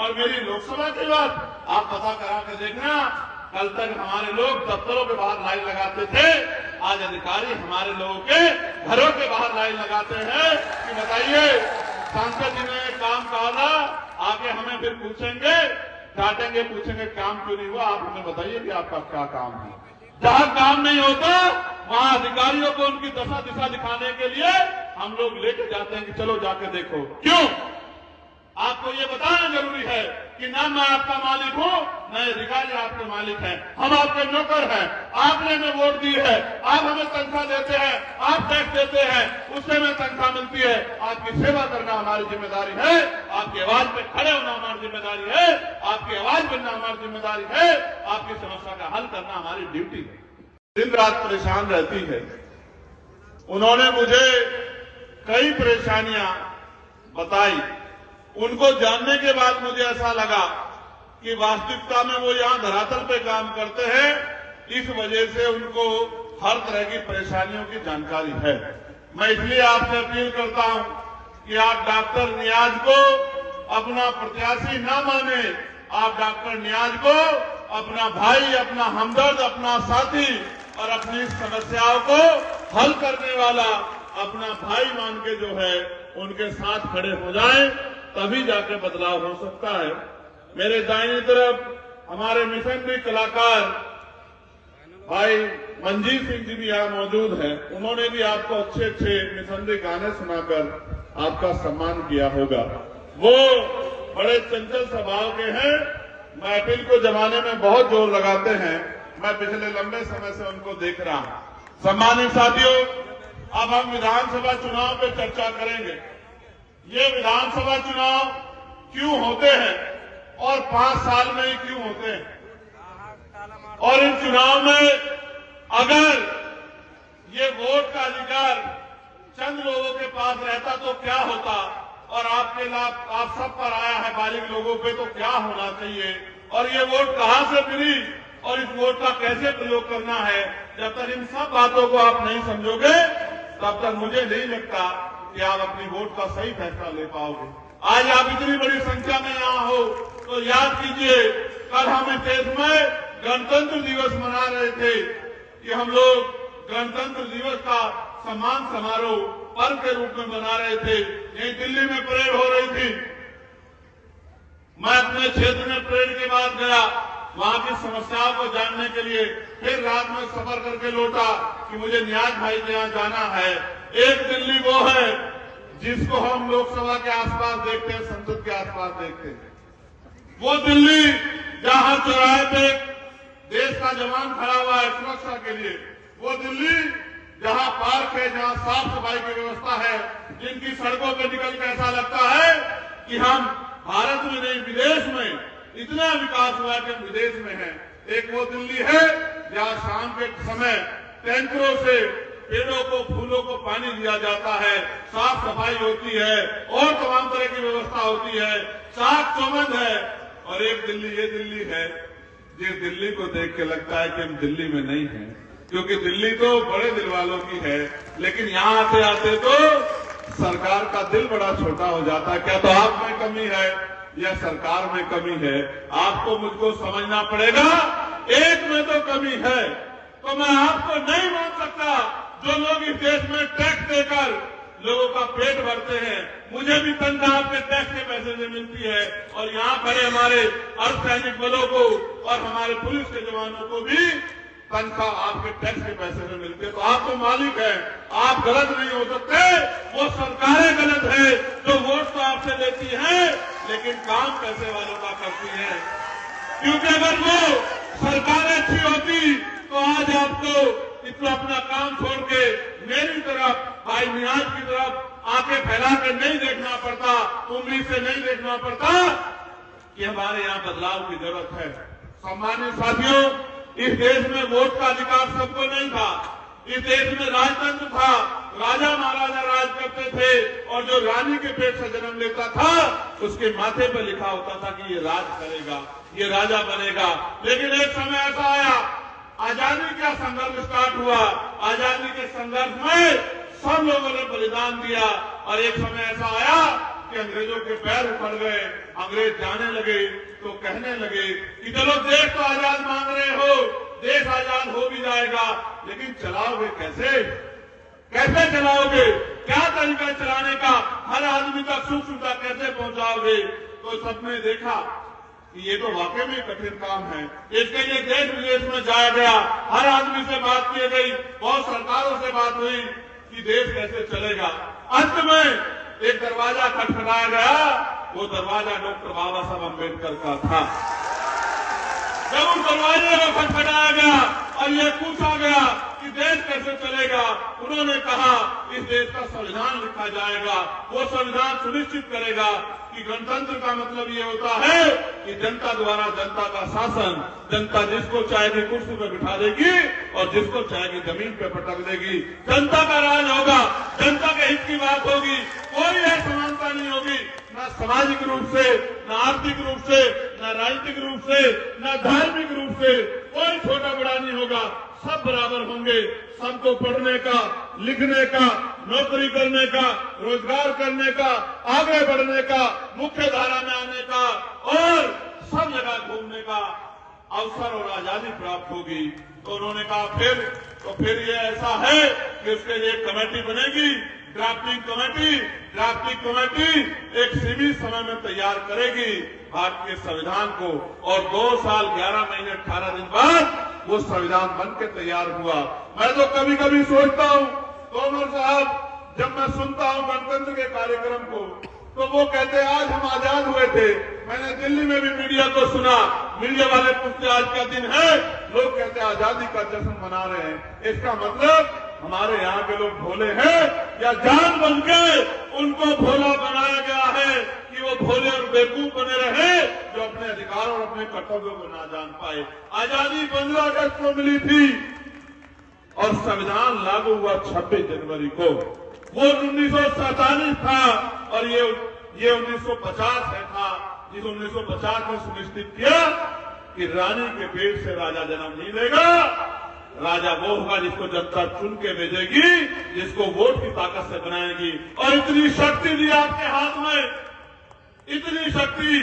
और मेरी लोकसभा की बात आप पता करा के देखना। कल तक हमारे लोग दफ्तरों के बाहर लाइन लगाते थे, आज अधिकारी हमारे लोगों के घरों के बाहर लाइन लगाते हैं कि बताइए सांसद जी ने काम कहा था, आगे हमें फिर पूछेंगे, डांटेंगे, पूछेंगे काम क्यों नहीं हुआ, आप हमें बताइए कि आपका क्या काम है। जहां काम नहीं होता वहां अधिकारियों को उनकी दशा दिशा दिखाने के लिए हम लोग लेके जाते हैं कि चलो जाके देखो। क्यों? आपको ये बताना जरूरी है कि ना मैं आपका मालिक हूं, न अधिकारी आपके मालिक हैं, हम आपके नौकर हैं। आपने हमें वोट दी है, आप हमें तनख्वाह देते हैं, आप टैक्स देते हैं, उससे हमें तनख्वाह मिलती है। आपकी सेवा करना हमारी जिम्मेदारी है, आपकी आवाज पे खड़े होना हमारी जिम्मेदारी है, आपकी आवाज बनना हमारी जिम्मेदारी है, आपकी समस्या का हल करना हमारी ड्यूटी है। दिन रात परेशान रहती है। उन्होंने मुझे कई परेशानियां बताई। उनको जानने के बाद मुझे ऐसा लगा कि वास्तविकता में वो यहां धरातल पे काम करते हैं, इस वजह से उनको हर तरह की परेशानियों की जानकारी है। मैं इसलिए आपसे अपील करता हूं कि आप डॉक्टर नियाज को अपना प्रत्याशी न माने, आप डॉक्टर नियाज को अपना भाई, अपना हमदर्द, अपना साथी और अपनी समस्याओं को हल करने वाला अपना भाई मान के जो है उनके साथ खड़े हो जाएं, तभी जाके बदलाव हो सकता है। मेरे दाहिनी तरफ हमारे मिशनरी कलाकार भाई मंजीत सिंह जी भी यहाँ मौजूद हैं। उन्होंने भी आपको अच्छे अच्छे मिशनरी गाने सुनाकर आपका सम्मान किया होगा। वो बड़े चंचल स्वभाव के हैं, महफिल को जमाने में बहुत जोर लगाते हैं। मैं पिछले लंबे समय से उनको देख रहा हूं। सम्मानित साथियों, अब हम विधानसभा चुनाव पे चर्चा करेंगे। ये विधानसभा चुनाव क्यों होते हैं और 5 साल में ही क्यों होते हैं, और इन चुनाव में अगर ये वोट का अधिकार चंद लोगों के पास रहता तो क्या होता, और आपके लाभ आप सब पर आया है बालिग लोगों पे, तो क्या होना चाहिए, और ये वोट कहां से मिली और इस वोट का कैसे प्रयोग करना है। जब तक इन सब बातों को आप नहीं समझोगे तब तक मुझे नहीं लगता कि आप अपनी वोट का सही फैसला ले पाओगे। आज आप इतनी बड़ी संख्या में यहाँ हो तो याद कीजिए, कल हम इस देश में गणतंत्र दिवस मना रहे थे कि हम लोग गणतंत्र दिवस का सम्मान समारोह पर्व के रूप में मना रहे थे। यही दिल्ली में परेड हो रही थी। मैं अपने क्षेत्र में परेड के बाद गया, वहां की समस्याओं को जानने के लिए फिर रात में सफर करके लौटा कि मुझे नियाज भाई के यहाँ जाना है। एक दिल्ली वो है जिसको हम लोकसभा के आसपास देखते हैं, संसद के आसपास देखते हैं। वो दिल्ली जहां चौराहे पे देश का जवान खड़ा हुआ है सुरक्षा के लिए, वो दिल्ली जहां पार्क है, जहां साफ सफाई की व्यवस्था है, जिनकी सड़कों पे निकल के ऐसा लगता है कि हम भारत में नहीं विदेश में, इतना विकास हुआ कि हम विदेश में हैं। एक वो दिल्ली है जहां शाम के समय टैंकरों से पेड़ों को, फूलों को पानी दिया जाता है, साफ सफाई होती है और तमाम तरह की व्यवस्था होती है, साफ चौबंद है। और एक दिल्ली ये दिल्ली है जिस दिल्ली को देख के लगता है कि हम दिल्ली में नहीं हैं, क्योंकि दिल्ली तो बड़े दिल वालों की है, लेकिन यहाँ आते आते तो सरकार का दिल बड़ा छोटा हो जाता है। क्या तो आप में कमी है या सरकार में कमी है? आपको मुझको समझना पड़ेगा, एक में तो कमी है। तो मैं आपको नहीं मान सकता जो लोग इस देश में टैक्स देकर लोगों का पेट भरते हैं। मुझे भी तनख्वाह आपके टैक्स के पैसे से मिलती है, और यहाँ खड़े हमारे अर्धसैनिक बलों को और हमारे पुलिस के जवानों को भी तनख्वाह आपके टैक्स के पैसे से मिलती है। तो आप तो मालिक हैं, आप गलत नहीं हो सकते। वो सरकारें गलत है जो वोट तो आपसे लेती है लेकिन काम पैसे वालों का करती है। क्योंकि अगर वो सरकारें अच्छी होती तो आज आपको इतना अपना काम छोड़ के मेरी तरफ, भाई नियाज की तरफ आंखें फैला कर नहीं देखना पड़ता, उंगली से नहीं देखना पड़ता कि हमारे यहाँ बदलाव की जरूरत है। सम्मानित साथियों, इस देश में वोट का अधिकार सबको नहीं था। इस देश में राजतंत्र था, राजा महाराजा राज करते थे, और जो रानी के पेट से जन्म लेता था उसके माथे पर लिखा होता था कि ये राज करेगा, ये राजा बनेगा। लेकिन एक समय ऐसा आया, आजादी का संघर्ष स्टार्ट हुआ, आजादी के संघर्ष में सब लोगों ने बलिदान दिया, और एक समय ऐसा आया कि अंग्रेजों के पैर उखड़ गए, अंग्रेज जाने लगे तो कहने लगे कि चलो देश तो आजाद मांग रहे हो, देश आजाद हो भी जाएगा, लेकिन चलाओगे कैसे? कैसे चलाओगे? क्या तरीका चलाने का? हर आदमी तक सुख सुविधा कैसे पहुंचाओगे? तो सबने देखा कि ये तो वाकई में कठिन काम है। इसके लिए देश विदेश में जाया गया, हर आदमी से बात की गई, बहुत सरकारों से बात हुई कि देश कैसे चलेगा। अंत में एक दरवाजा खटखटाया गया, वो दरवाजा डॉक्टर बाबा साहब अम्बेडकर का था। जब उस दरवाजे को खटखटाया गया और ये पूछा गया कि देश कैसे चलेगा, उन्होंने कहा इस देश का संविधान लिखा जाएगा, वो संविधान सुनिश्चित करेगा कि गणतंत्र का मतलब ये होता है कि जनता द्वारा जनता का शासन, जनता जिसको चाहेगी कुर्सी पर बिठा देगी और जिसको चाहेगी जमीन पे पटक देगी। जनता का राज होगा, जनता के हित की बात होगी, कोई असमानता नहीं होगी, न सामाजिक रूप से, न आर्थिक रूप से, न राजनीतिक रूप से, न धार्मिक रूप से, कोई छोटा बड़ा नहीं होगा, सब बराबर होंगे। सबको पढ़ने का, लिखने का, नौकरी करने का, रोजगार करने का, आगे बढ़ने का, मुख्य धारा में आने का और सब जगह घूमने का अवसर और आजादी प्राप्त होगी। तो उन्होंने कहा फिर ये ऐसा है कि उसके लिए एक कमेटी बनेगी, ड्राफ्टिंग कमेटी एक सीमित समय में तैयार करेगी भारतीय संविधान को, और 2 साल 11 महीने 18 दिन बाद वो संविधान बन के तैयार हुआ। मैं तो कभी कभी सोचता हूँ, तोमर साहब, जब मैं सुनता हूँ गणतंत्र के कार्यक्रम को, तो वो कहते हैं आज हम आजाद हुए थे। मैंने दिल्ली में भी मीडिया को सुना, मीडिया वाले पूछते आज का दिन है, लोग कहते हैं आजादी का जश्न मना रहे हैं। इसका मतलब हमारे यहाँ के लोग भोले हैं या जान बन के उनको भोला बनाया गया है कि वो भोले और बेवकूफ बने रहे, जो अपने अधिकारों और अपने कर्तव्यों को ना जान पाए। आजादी 15 अगस्त को मिली थी और संविधान लागू हुआ 26 जनवरी को। वो 1947 था और ये 1950 है था, जिस 1950 में सुनिश्चित किया कि रानी के पेट से राजा जन्म नहीं लेगा, राजा वो होगा जिसको जनता चुन के भेजेगी, जिसको वोट की ताकत से बनाएगी। और इतनी शक्ति दी आपके हाथ में, इतनी शक्ति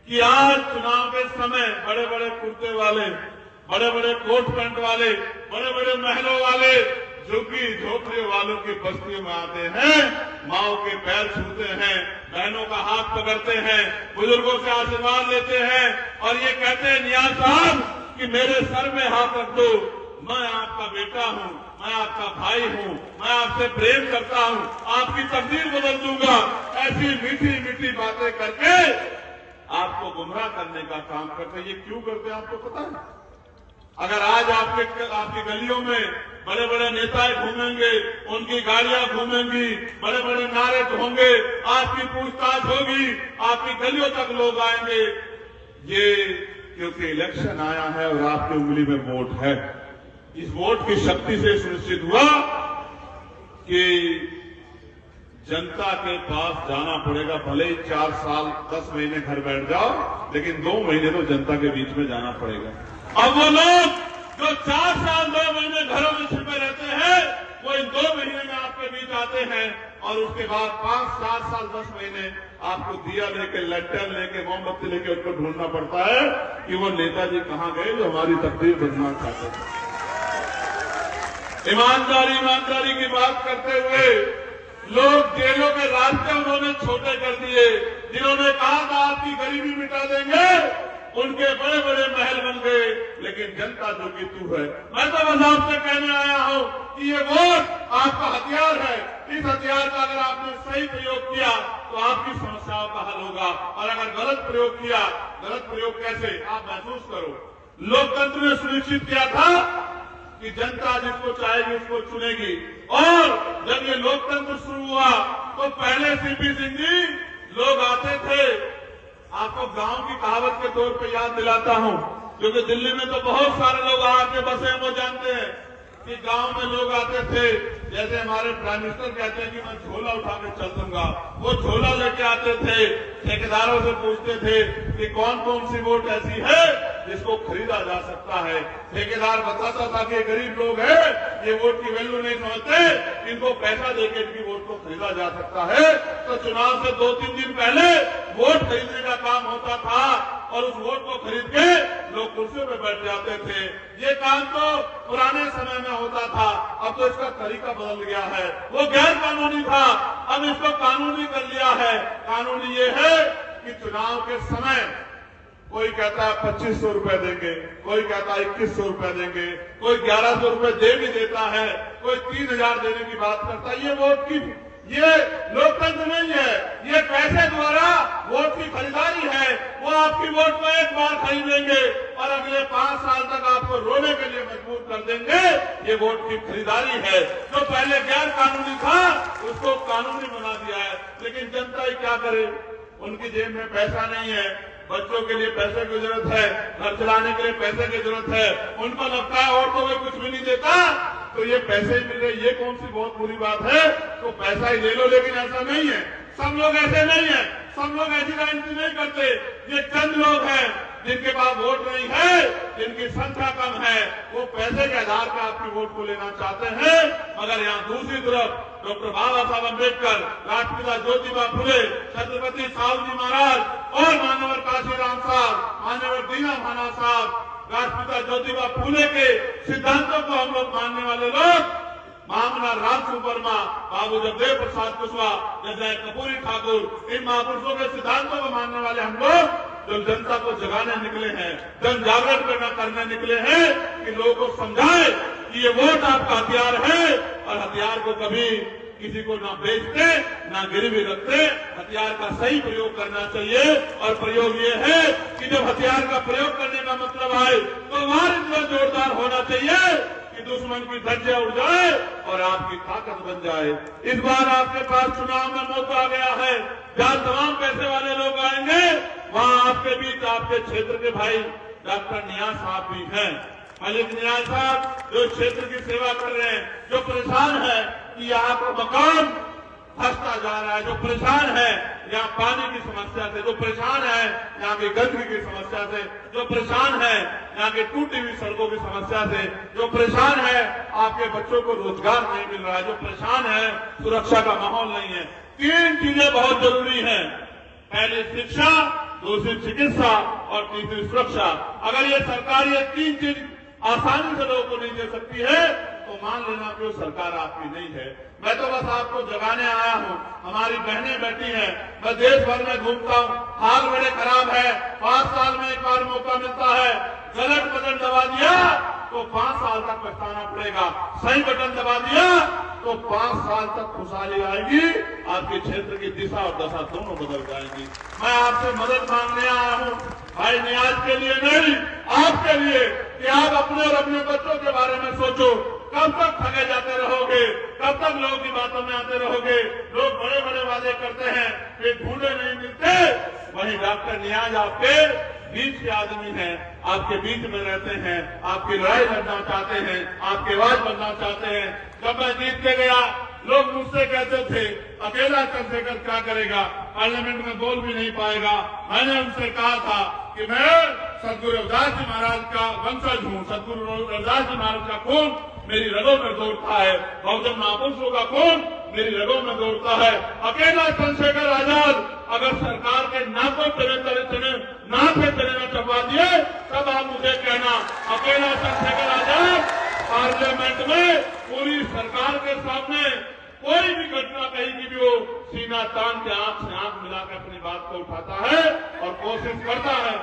कि आज चुनाव के समय बड़े बड़े कुर्ते वाले, बड़े बड़े कोट पैंट वाले, बड़े बड़े महलों वाले झुग्गी झोपड़ियों वालों की बस्तियों में आते हैं, माओ के पैर छूते हैं, बहनों का हाथ पकड़ते हैं, बुजुर्गों से आशीर्वाद लेते हैं और ये कहते हैं नियाज साहब कि मेरे सर में हाथ रख दो, मैं आपका बेटा हूँ, मैं आपका भाई हूँ, मैं आपसे प्रेम करता हूँ, आपकी तकदीर बदल दूंगा। ऐसी मीठी मीठी बातें करके आपको गुमराह करने का काम करते। ये क्यों करते हैं आपको पता है? अगर आज आपकी गलियों में बड़े बड़े नेताएं घूमेंगे, उनकी गाड़ियां घूमेंगी, बड़े बड़े नारे होंगे, आपकी पूछताछ होगी, आपकी गलियों तक लोग आएंगे, ये क्योंकि इलेक्शन आया है और आपकी उंगली में वोट है। इस वोट की शक्ति से सुनिश्चित हुआ कि जनता के पास जाना पड़ेगा, भले ही 4 साल 10 महीने घर बैठ जाओ, लेकिन 2 महीने तो जनता के बीच में जाना पड़ेगा। अब वो लोग जो 4 साल 2 महीने घरों में छिपे रहते हैं, वो इन 2 महीने में आपके बीच आते हैं और उसके बाद 5, 4 साल 10 महीने आपको दिया लेके, लट्टन लेके, मोमबत्ती लेके उनको ढूंढना पड़ता है कि वो नेताजी कहाँ गए जो हमारी तकदीर बदलना चाहते थे। ईमानदारी की बात करते हुए लोग जेलों के रास्ते उन्होंने छोटे कर दिए। जिन्होंने कहा था आपकी गरीबी मिटा देंगे, उनके बड़े बड़े महल बन गए, लेकिन जनता जो कि तू है। मैं तो बस आपसे कहने आया हूं कि ये वोट आपका हथियार है। इस हथियार का अगर आपने सही प्रयोग किया तो आपकी समस्याओं का हल होगा, और अगर गलत प्रयोग किया, गलत प्रयोग कैसे आप महसूस करो। लोकतंत्र ने सुनिश्चित किया था कि जनता जिसको चाहेगी उसको चुनेगी, और जब ये लोकतंत्र शुरू हुआ तो पहले सीपी सिंह जी लोग आते थे। आपको गांव की कहावत के तौर पे याद दिलाता हूं, क्योंकि दिल्ली में तो बहुत सारे लोग आके बसे हैं, वो जानते हैं कि गांव में लोग आते थे, जैसे हमारे प्राइम मिनिस्टर कहते हैं कि मैं झोला उठा के चल दूंगा, वो झोला लेके आते थे, ठेकेदारों से पूछते थे कि कौन कौन सी वोट ऐसी है जिसको खरीदा जा सकता है। ठेकेदार बताता था कि गरीब लोग हैं, ये वोट की वैल्यू नहीं समझते, इनको पैसा देकर इनकी वोट को खरीदा जा सकता है। तो चुनाव से 2-3 दिन पहले वोट खरीदने का काम होता था और उस वोट को खरीद के लोग कुर्सियों पे बैठ जाते थे। ये काम तो पुराने समय में होता था, अब तो इसका तरीका बदल गया है। वो गैर कानूनी था, अब इसको कानूनी कर लिया है। कानूनी ये है कि चुनाव के समय कोई कहता है 2500 रुपए देंगे, कोई कहता है 2100 रुपए देंगे, कोई 1100 रुपए दे भी देता है, कोई 3000 देने की बात करता है। ये वोट की, ये लोकतंत्र नहीं है, ये पैसे द्वारा वोट की खरीदारी है। वो आपकी वोट को एक बार खरीद लेंगे और अगले 5 साल तक आपको रोने के लिए मजबूर कर देंगे। ये वोट की खरीदारी है। जो पहले गैर कानूनी था उसको कानूनी बना दिया है। लेकिन जनता ही क्या करे, उनकी जेब में पैसा नहीं है, बच्चों के लिए पैसे की जरूरत है, घर चलाने के लिए पैसे की जरूरत है। उनको लगता है और तो वे कुछ भी नहीं देता, तो ये पैसे ही मिल रहे, ये कौन सी बहुत बुरी बात है। तो पैसा ही ले लो, लेकिन ऐसा नहीं है। सब लोग ऐसे नहीं है, सब लोग ऐसी राजनीति नहीं करते। ये चंद लोग हैं जिनके पास वोट नहीं है, जिनकी संख्या कम है, वो पैसे के आधार पर आपकी वोट को लेना चाहते हैं। मगर यहाँ दूसरी तरफ डॉक्टर बाबा साहब अम्बेडकर, राष्ट्रपिता ज्योतिबा फुले, छत्रपति साहूजी महाराज और मान्यवर काशीराम साहब, मान्यवर दीना भाना साहब, राष्ट्रपिता ज्योतिबा फुले के सिद्धांतों को हम लोग मानने वाले लोग, महामना रामसु वर्मा, बाबू जगदेव प्रसाद कुशवाहा, जगदय कपूरी ठाकुर, इन महापुरुषों के सिद्धांतों को मानने वाले हम लोग जो जनता को जगाने निकले हैं, जन जागरण करने निकले हैं कि लोगों को समझाए कि ये वोट आपका हथियार है और हथियार को कभी किसी को ना बेचते ना गिरवी रखते। हथियार का सही प्रयोग करना चाहिए और प्रयोग ये है कि जब हथियार का प्रयोग करने का मतलब आए तो वार इतना जोरदार होना चाहिए कि दुश्मन की धज्जियां उड़ जाए और आपकी ताकत बन जाए। इस बार आपके पास चुनाव में मौका आ गया है, जहां तमाम पैसे वाले लोग आएंगे, वहां आपके बीच आपके क्षेत्र के भाई डॉक्टर नियाज साहब भी हैं। मलिक नियाज साहब जो क्षेत्र की सेवा कर रहे हैं, जो परेशान है कि यहाँ का मकान धंसता जा रहा है, जो परेशान है यहाँ पानी की समस्या से, जो परेशान है यहाँ की गंदगी की समस्या से, जो परेशान है यहाँ की टूटी हुई सड़कों की समस्या से, जो परेशान है आपके बच्चों को रोजगार नहीं मिल रहा है, जो परेशान है सुरक्षा का माहौल नहीं है। 3 चीजें बहुत जरूरी हैं, पहली शिक्षा, दूसरी चिकित्सा और तीसरी सुरक्षा। अगर ये सरकार ये 3 चीज आसानी से लोगों को नहीं दे सकती है तो मान लेना कि वो सरकार आपकी नहीं है। मैं तो बस आपको जगाने आया हूँ। हमारी बहनें बैठी हैं, मैं देश भर में घूमता हूँ, हाल बड़े खराब है। 5 साल में एक बार मौका मिलता है, गलत बटन दबा दिया तो 5 साल तक पछताना पड़ेगा, सही बटन दबा दिया तो 5 साल तक खुशहाली आएगी, आपके क्षेत्र की दिशा और दशा दोनों बदल जाएंगी। मैं आपसे मदद मांगने आया हूँ, भाई नियाज के लिए नहीं, आपके लिए, कि आप अपने और अपने बच्चों के बारे में सोचो। कब तक ठगे जाते रहोगे, कब तक लोगों की बातों में आते रहोगे। लोग बड़े बड़े वादे करते हैं, फिर ढूंढे नहीं मिलते। वहीं डॉक्टर नियाज आपके बीच के आदमी हैं, आपके बीच में रहते हैं, आपकी लड़ाई लड़ना चाहते हैं, आपकी आवाज बनना चाहते हैं। जब मैं जीत के गया, लोग मुझसे कहते थे अकेला चंद्रशेखर क्या करेगा, पार्लियामेंट में बोल भी नहीं पाएगा। मैंने उनसे कहा था कि मैं सदगुरु रविदास जी महाराज का वंशज हूँ, सदगुरु रविदास जी महाराज का खून मेरी रगों में दौड़ता है, बहुजन महापुरुषों का खून मेरी रगों में दौड़ता है। अकेला चंद्रशेखर आजाद अगर सरकार के नाकों नाक पे चले न चबा दिए, तब आप मुझे कहना अकेला चंद्रशेखर आजाद पार्लियामेंट में पूरी सरकार के सामने कोई भी घटना कहीं की भी हो, सीना तान के आंख से आंख मिलाकर अपनी बात को उठाता है और कोशिश करता है